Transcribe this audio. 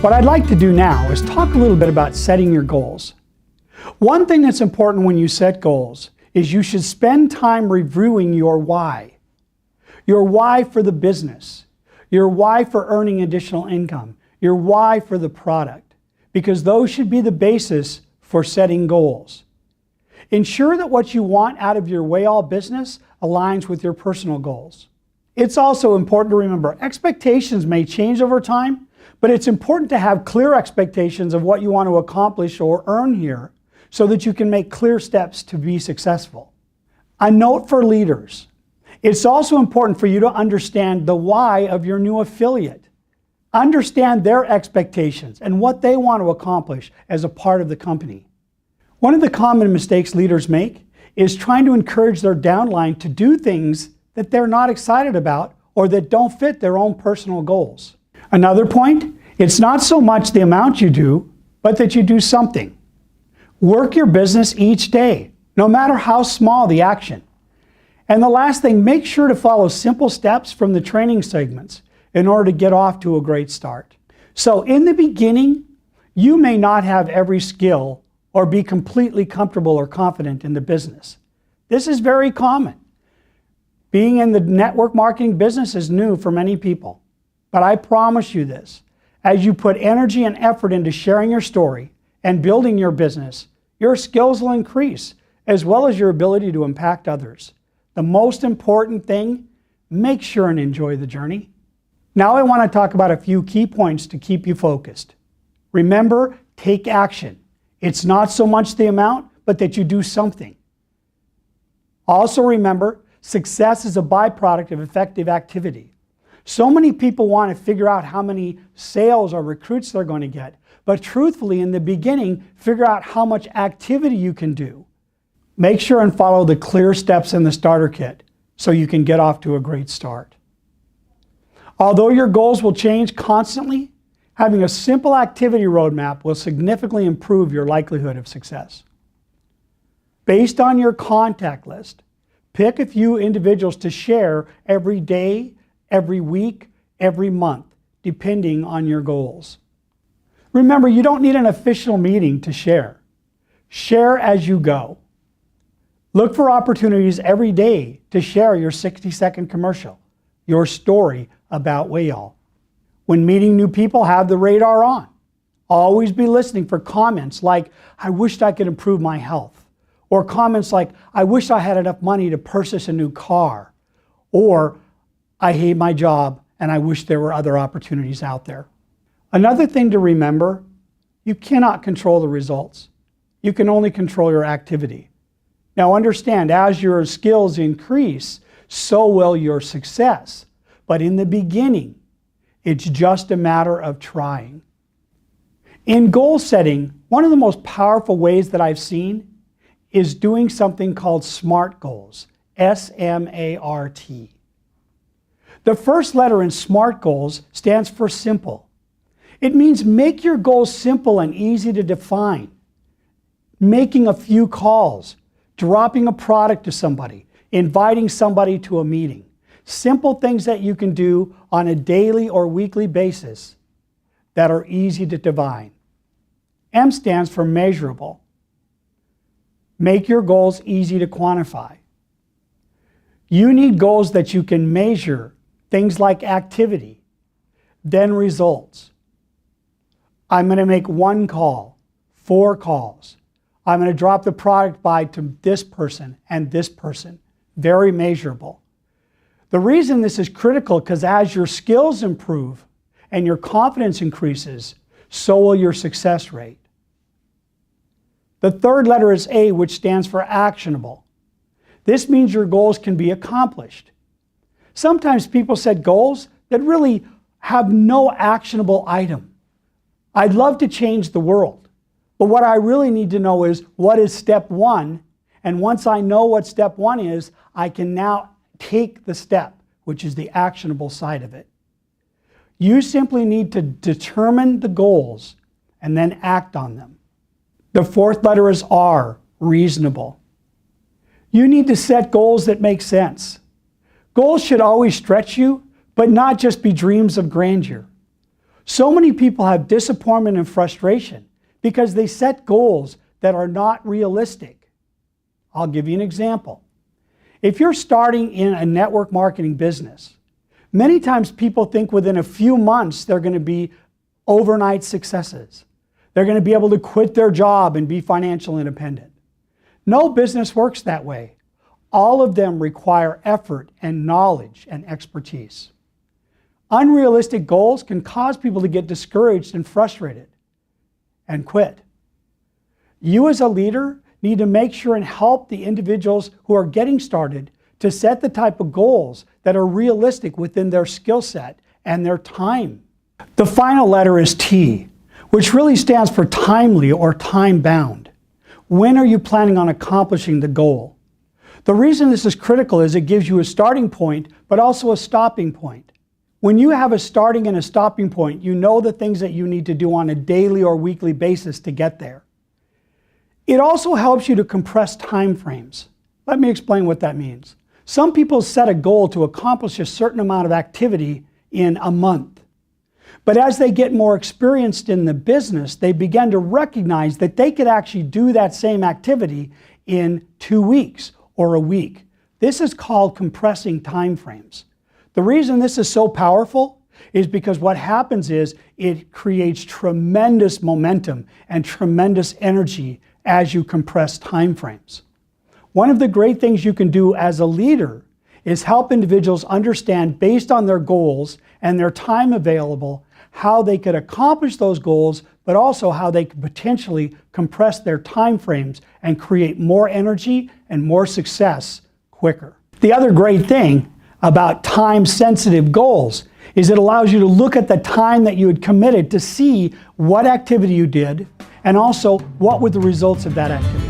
What I'd like to do now is talk a little bit about setting your goals. One thing that's important when you set goals is you should spend time reviewing your why. Your why for the business, your why for earning additional income, your why for the product, because those should be the basis for setting goals. Ensure that what you want out of your way all business aligns with your personal goals. It's also important to remember expectations may change over time, but it's important to have clear expectations of what you want to accomplish or earn here so that you can make clear steps to be successful. A note for leaders. It's also important for you to understand the why of your new affiliate. Understand their expectations and what they want to accomplish as a part of the company. One of the common mistakes leaders make is trying to encourage their downline to do things that they're not excited about or that don't fit their own personal goals. Another point, it's not so much the amount you do, but that you do something. Work your business each day, no matter how small the action. And the last thing, make sure to follow simple steps from the training segments in order to get off to a great start. So in the beginning, you may not have every skill or be completely comfortable or confident in the business. This is very common. Being in the network marketing business is new for many people. But I promise you this, as you put energy and effort into sharing your story and building your business, your skills will increase, as well as your ability to impact others. The most important thing, make sure and enjoy the journey. Now I want to talk about a few key points to keep you focused. Remember, take action. It's not so much the amount, but that you do something. Also remember, success is a byproduct of effective activity. So many people want to figure out how many sales or recruits they're going to get, but truthfully, in the beginning, figure out how much activity you can do. Make sure and follow the clear steps in the starter kit so you can get off to a great start. Although your goals will change constantly, having a simple activity roadmap will significantly improve your likelihood of success. Based on your contact list, pick a few individuals to share every day, every week, every month, depending on your goals. Remember, you don't need an official meeting to share. Share as you go. Look for opportunities every day to share your 60-second commercial, your story about Wayall. When meeting new people, have the radar on. Always be listening for comments like, I wished I could improve my health. Or comments like, I wish I had enough money to purchase a new car. Or, I hate my job and I wish there were other opportunities out there. Another thing to remember, you cannot control the results. You can only control your activity. Now understand, as your skills increase, so will your success. But in the beginning, it's just a matter of trying. In goal setting, one of the most powerful ways that I've seen is doing something called SMART goals, S-M-A-R-T. The first letter in SMART goals stands for simple. It means make your goals simple and easy to define. Making a few calls, dropping a product to somebody, inviting somebody to a meeting. Simple things that you can do on a daily or weekly basis that are easy to define. M stands for measurable. Make your goals easy to quantify. You need goals that you can measure, things like activity, then results. I'm going to make 1 call, 4 calls. I'm going to drop the product by to this person and this person. Very measurable. The reason this is critical because as your skills improve and your confidence increases, so will your success rate. The third letter is A, which stands for actionable. This means your goals can be accomplished. Sometimes people set goals that really have no actionable item. I'd love to change the world, but what I really need to know is what is step 1, and once I know what step 1 is, I can now take the step, which is the actionable side of it. You simply need to determine the goals and then act on them. The fourth letter is R, reasonable. You need to set goals that make sense. Goals should always stretch you, but not just be dreams of grandeur. So many people have disappointment and frustration because they set goals that are not realistic. I'll give you an example. If you're starting in a network marketing business, many times people think within a few months they're going to be overnight successes. They're going to be able to quit their job and be financially independent. No business works that way. All of them require effort and knowledge and expertise. Unrealistic goals can cause people to get discouraged and frustrated and quit. You as a leader need to make sure and help the individuals who are getting started to set the type of goals that are realistic within their skill set and their time. The final letter is T, which really stands for timely or time-bound. When are you planning on accomplishing the goal? The reason this is critical is it gives you a starting point, but also a stopping point. When you have a starting and a stopping point, you know the things that you need to do on a daily or weekly basis to get there. It also helps you to compress time frames. Let me explain what that means. Some people set a goal to accomplish a certain amount of activity in a month. But as they get more experienced in the business, they begin to recognize that they could actually do that same activity in 2 weeks or a week. This is called compressing time frames. The reason this is so powerful is because what happens is it creates tremendous momentum and tremendous energy as you compress time frames. One of the great things you can do as a leader is help individuals understand, based on their goals and their time available, how they could accomplish those goals, but also how they could potentially compress their time frames and create more energy and more success quicker. The other great thing about time-sensitive goals is it allows you to look at the time that you had committed to see what activity you did and also what were the results of that activity.